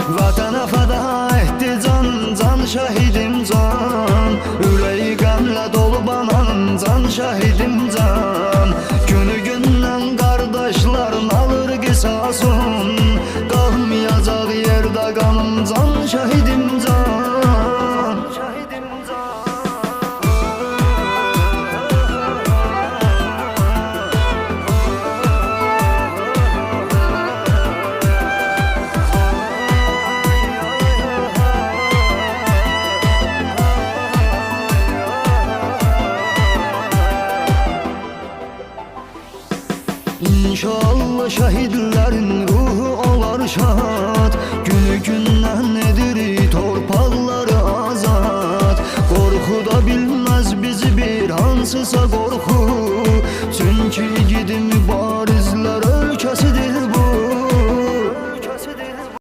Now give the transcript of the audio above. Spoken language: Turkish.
Vatana feda etti can, can şahidim can. Yüreği qanla dolu banan can şahidim can. Günü gündən qardaşların alır qisasın. Qalmayacaq yerdə qanım can şahidim can. Şahidim can. İnşallah şehitlerin ruhu olar şad. Günü gündən